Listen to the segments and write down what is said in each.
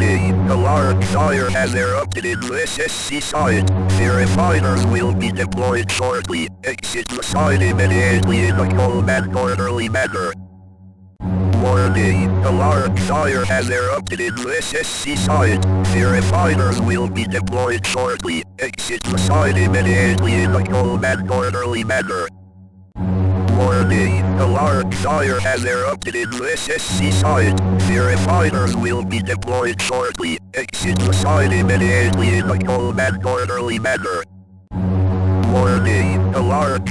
Warning, a large fire has erupted in the SSC site. Firefighters will be deployed shortly. Exit the site immediately in a calm and orderly manner. Warning, a large fire has erupted in the SSC site. Firefighters will be deployed shortly. Exit the site immediately in a calm and orderly manner. Warning, a large fire has erupted in the SSC site. Firefighters will be deployed shortly. Exit the site immediately in a calm and orderly manner. Warning, a large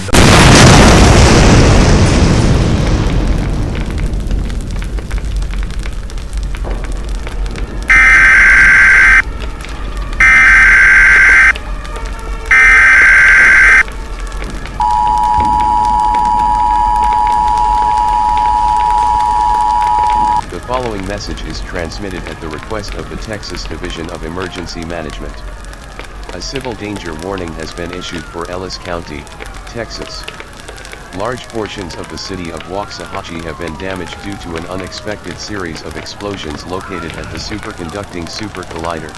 The following message is transmitted at the request of the Texas Division of Emergency Management. A civil danger warning has been issued for Ellis County, Texas. Large portions of the city of Waxahachie have been damaged due to an unexpected series of explosions located at the superconducting supercollider.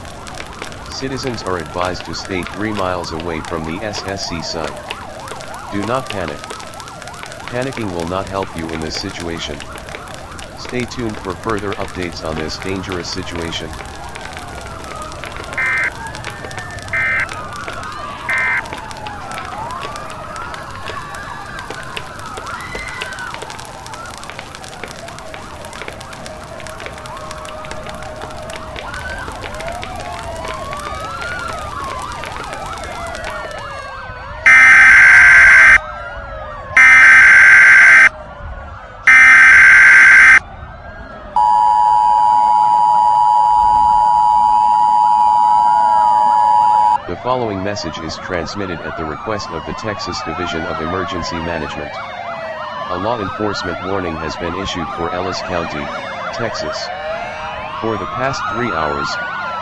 Citizens are advised to stay 3 miles away from the SSC site. Do not panic. Panicking will not help you in this situation. Stay tuned for further updates on this dangerous situation. The following message is transmitted at the request of the Texas Division of Emergency Management. A law enforcement warning has been issued for Ellis County, Texas. For the past 3 hours,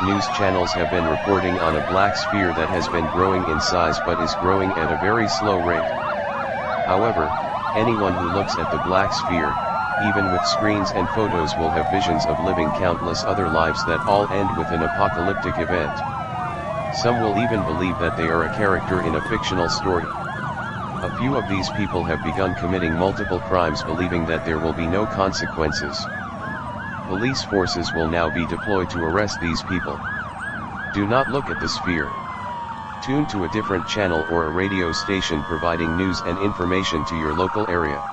news channels have been reporting on a black sphere that has been growing in size but is growing at a very slow rate. However, anyone who looks at the black sphere, even with screens and photos, will have visions of living countless other lives that all end with an apocalyptic event. Some will even believe that they are a character in a fictional story. A few of these people have begun committing multiple crimes believing that there will be no consequences. Police forces will now be deployed to arrest these people. Do not look at the sphere. Tune to a different channel or a radio station providing news and information to your local area.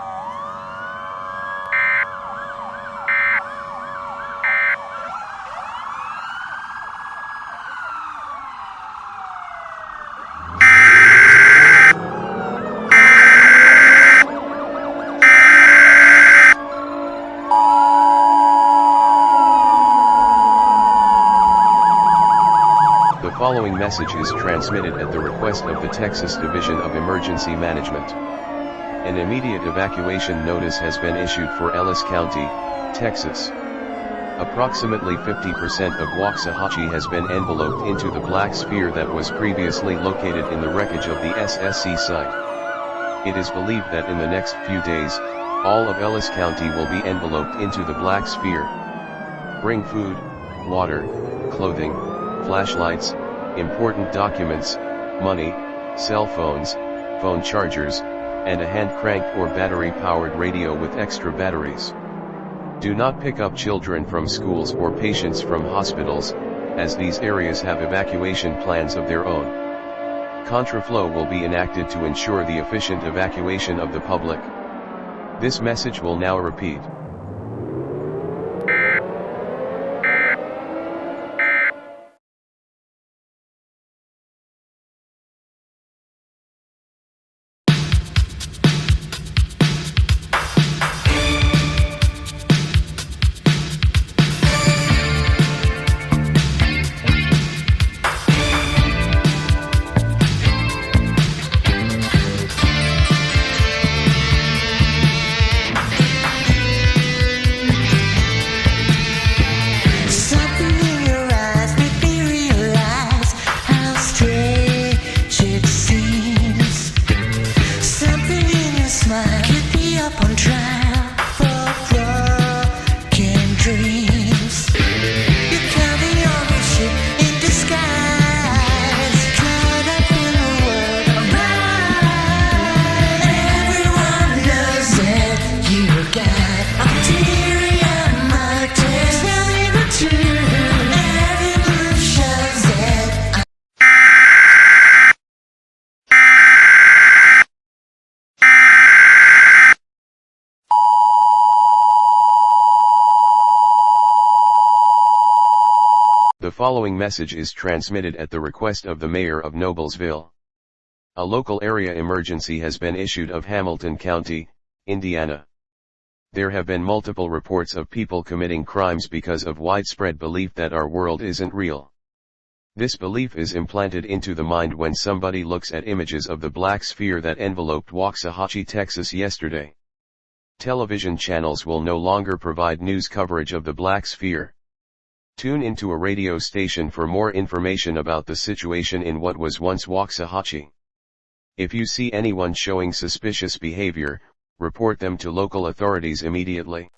The following message is transmitted at the request of the Texas Division of Emergency Management. An immediate evacuation notice has been issued for Ellis County, Texas. Approximately 50% of Waxahachie has been enveloped into the black sphere that was previously located in the wreckage of the SSC site. It is believed that in the next few days, all of Ellis County will be enveloped into the black sphere. Bring food, water, clothing, flashlights, important documents, money, cell phones, phone chargers, and a hand-cranked or battery-powered radio with extra batteries. Do not pick up children from schools or patients from hospitals, as these areas have evacuation plans of their own. Contraflow will be enacted to ensure the efficient evacuation of the public. This message will now repeat. following message is transmitted at the request of the Mayor of Noblesville. A local area emergency has been issued of Hamilton County, Indiana. There have been multiple reports of people committing crimes because of widespread belief that our world isn't real. This belief is implanted into the mind when somebody looks at images of the black sphere that enveloped Waxahachie, Texas yesterday. Television channels will no longer provide news coverage of the black sphere. Tune into a radio station for more information about the situation in what was once Waxahachie. If you see anyone showing suspicious behavior, report them to local authorities immediately.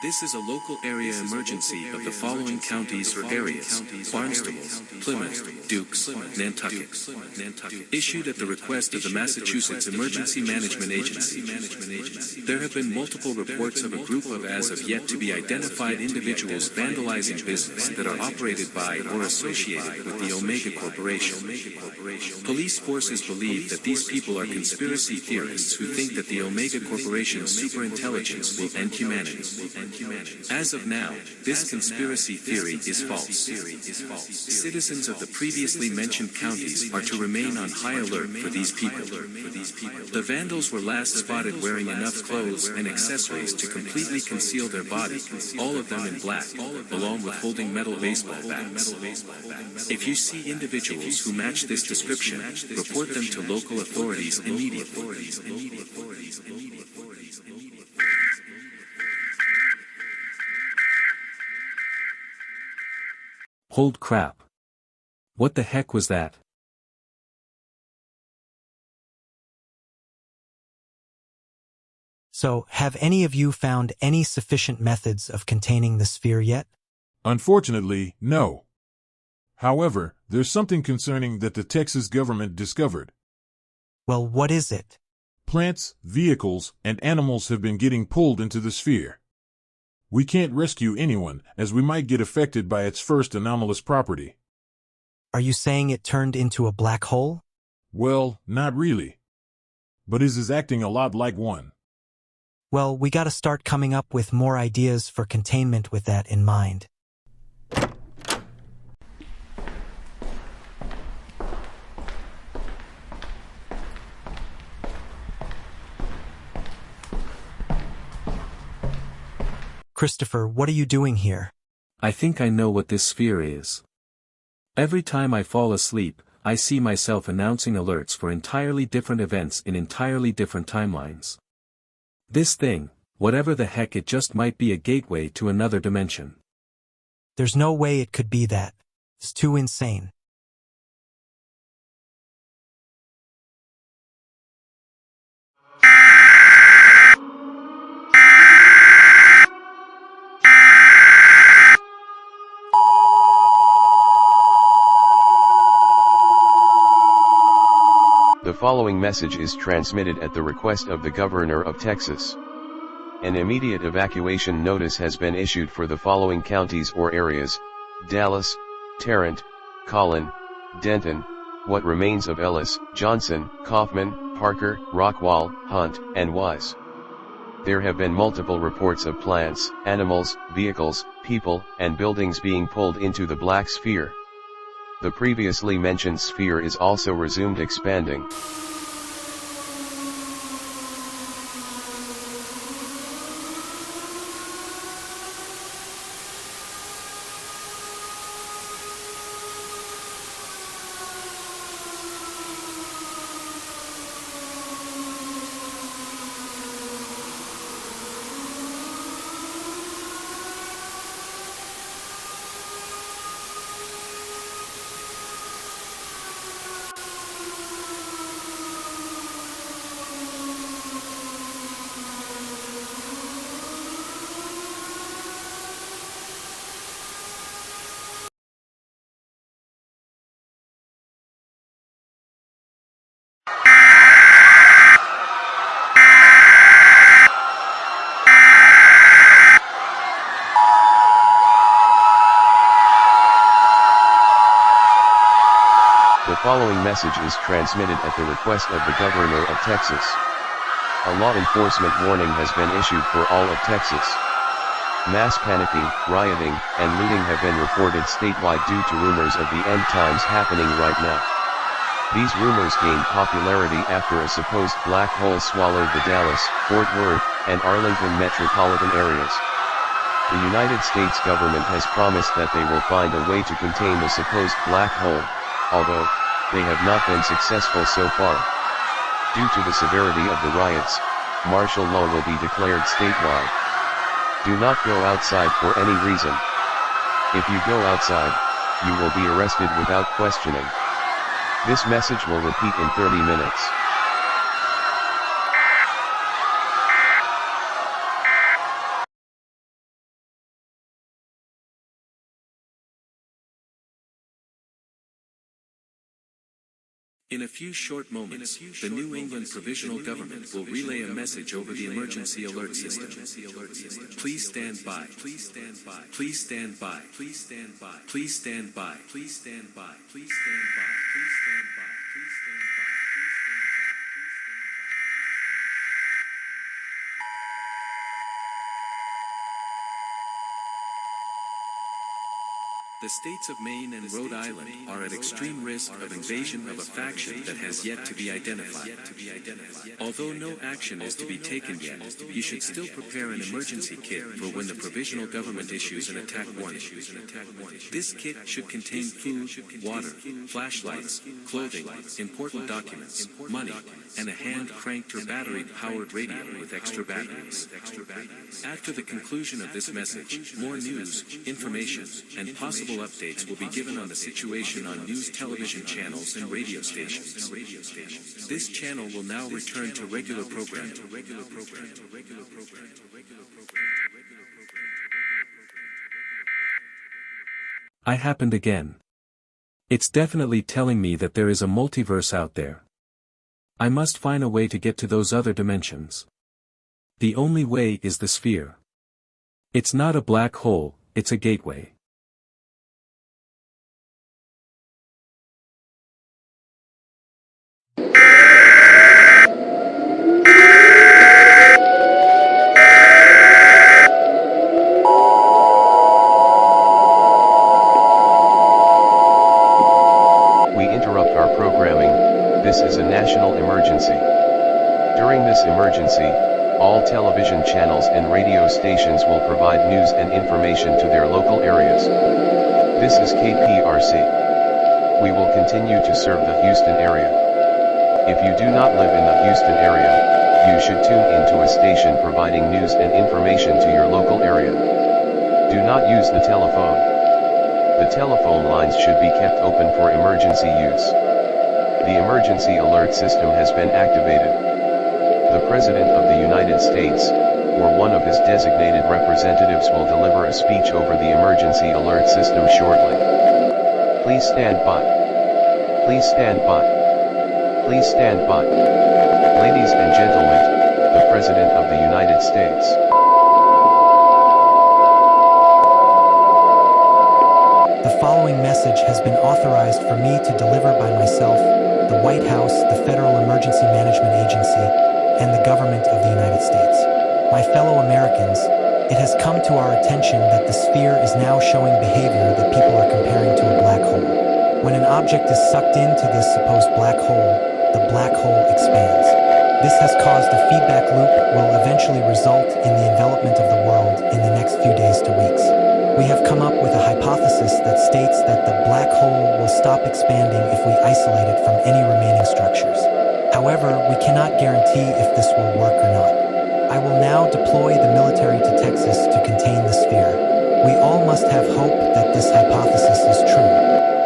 This is a local area emergency of the following counties or areas: Barnstable, Plymouth, Dukes, Nantucket. Issued at the request of the Massachusetts Emergency Management Agency. There have been multiple reports of a group of as of yet to be identified individuals vandalizing business that are operated by or associated with the Omega Corporation. Police forces believe that these people are conspiracy theorists who think that the Omega Corporation's superintelligence will end humanity. As of now, this conspiracy theory is false. Citizens of the previously mentioned counties are to remain on high alert for these people. The vandals were last spotted wearing enough clothes and accessories to completely conceal their body, all of them in black, along with holding metal baseball bats. If you see individuals who match this description, report them to local authorities immediately. Hold crap. What the heck was that? So, have any of you found any sufficient methods of containing the sphere yet? Unfortunately, no. However, there's something concerning that the Texas government discovered. Well, what is it? Plants, vehicles, and animals have been getting pulled into the sphere. We can't rescue anyone, as we might get affected by its first anomalous property. Are you saying it turned into a black hole? Well, not really. But it is acting a lot like one. Well, we gotta start coming up with more ideas for containment with that in mind. Christopher, what are you doing here? I think I know what this sphere is. Every time I fall asleep, I see myself announcing alerts for entirely different events in entirely different timelines. This thing, whatever the heck it just might be a gateway to another dimension. There's no way it could be that. It's too insane. The following message is transmitted at the request of the Governor of Texas. An immediate evacuation notice has been issued for the following counties or areas: Dallas, Tarrant, Collin, Denton, what remains of Ellis, Johnson, Kaufman, Parker, Rockwall, Hunt, and Wise. There have been multiple reports of plants, animals, vehicles, people, and buildings being pulled into the black sphere. The previously mentioned sphere is also resumed expanding. following message is transmitted at the request of the Governor of Texas. A law enforcement warning has been issued for all of Texas. Mass panicking, rioting, and looting have been reported statewide due to rumors of the end times happening right now. These rumors gained popularity after a supposed black hole swallowed the Dallas, Fort Worth, and Arlington metropolitan areas. The United States government has promised that they will find a way to contain the supposed black hole, although they have not been successful so far. Due to the severity of the riots, martial law will be declared statewide. Do not go outside for any reason. If you go outside, you will be arrested without questioning. This message will repeat in 30 minutes. In a few short moments, the New England Provisional Government will relay a message over the emergency alert system. Please stand by. Please stand by. Please stand by. Please stand by. Please stand by. Please stand by. Please stand by. Please stand by. Please stand by. The states of Maine and Rhode Island are at extreme risk of invasion of a faction that has yet to be identified. Although no action is to be taken yet, you should still prepare an emergency kit for when the provisional government issues an attack warning. This kit should contain food, water, flashlights, clothing, important documents, money, and a hand-cranked or battery-powered radio with extra batteries. After the conclusion of this message, more news, information, and possible updates will be given on the situation on news television channels and radio stations. This channel will now return to regular programming. I happened again. It's definitely telling me that there is a multiverse out there. I must find a way to get to those other dimensions. The only way is the sphere. It's not a black hole, it's a gateway. This is a national emergency. During this emergency, all television channels and radio stations will provide news and information to their local areas. This is KPRC. We will continue to serve the Houston area. If you do not live in the Houston area, you should tune into a station providing news and information to your local area. Do not use the telephone. The telephone lines should be kept open for emergency use. The emergency alert system has been activated. The President of the United States, or one of his designated representatives, will deliver a speech over the emergency alert system shortly. Please stand by. Please stand by. Please stand by. Ladies and gentlemen, the President of the United States. The following message has been authorized for me to deliver by myself, the White House, the Federal Emergency Management Agency, and the government of the United States. My fellow Americans, it has come to our attention that the sphere is now showing behavior that people are comparing to a black hole. When an object is sucked into this supposed black hole, the black hole expands. This has caused a feedback loop will eventually result in the envelopment of the world in the next few days to weeks. We have come up with a hypothesis that states that the black hole will stop expanding if we isolate it from any remaining structures. However, we cannot guarantee if this will work or not. I will now deploy the military to Texas to contain the sphere. We all must have hope that this hypothesis is true.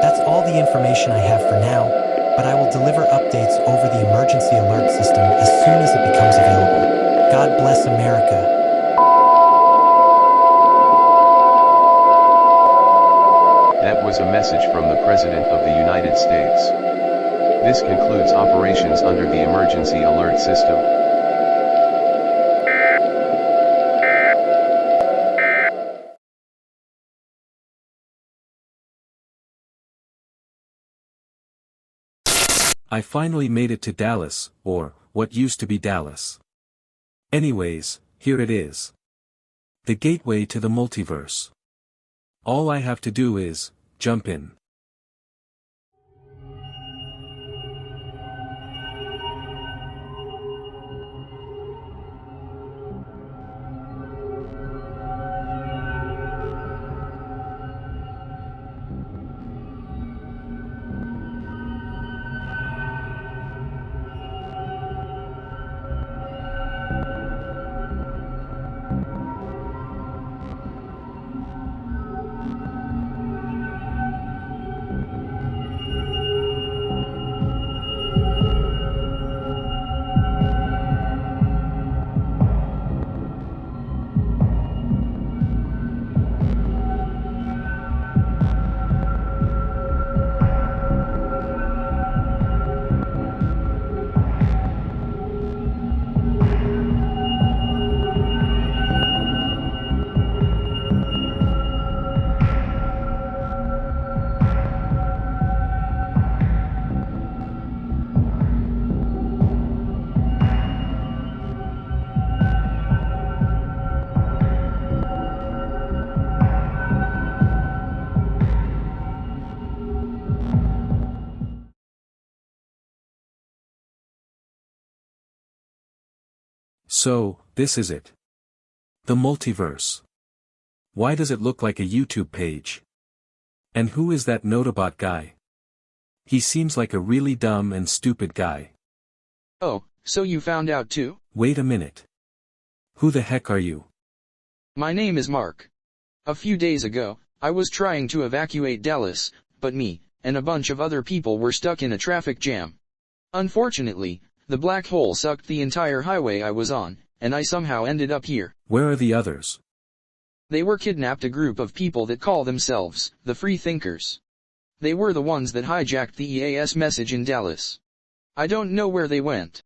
That's all the information I have for now, but I will deliver updates over the emergency alert system as soon as it becomes available. God bless America. That was a message from the President of the United States. This concludes operations under the emergency alert system. I finally made it to Dallas, or what used to be Dallas. Anyways, here it is. The gateway to the multiverse. All I have to do is jump in. So, this is it. The multiverse. Why does it look like a YouTube page? And who is that Notobot guy? He seems like a really dumb and stupid guy. Oh, so you found out too? Wait a minute. Who the heck are you? My name is Mark. A few days ago, I was trying to evacuate Dallas, but me, and a bunch of other people were stuck in a traffic jam. Unfortunately, the black hole sucked the entire highway I was on, and I somehow ended up here. Where are the others? They were kidnapped, a group of people that call themselves the Free Thinkers. They were the ones that hijacked the EAS message in Dallas. I don't know where they went.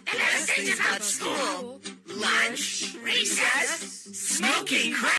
Best things about school, lunch, recess, smoking crack.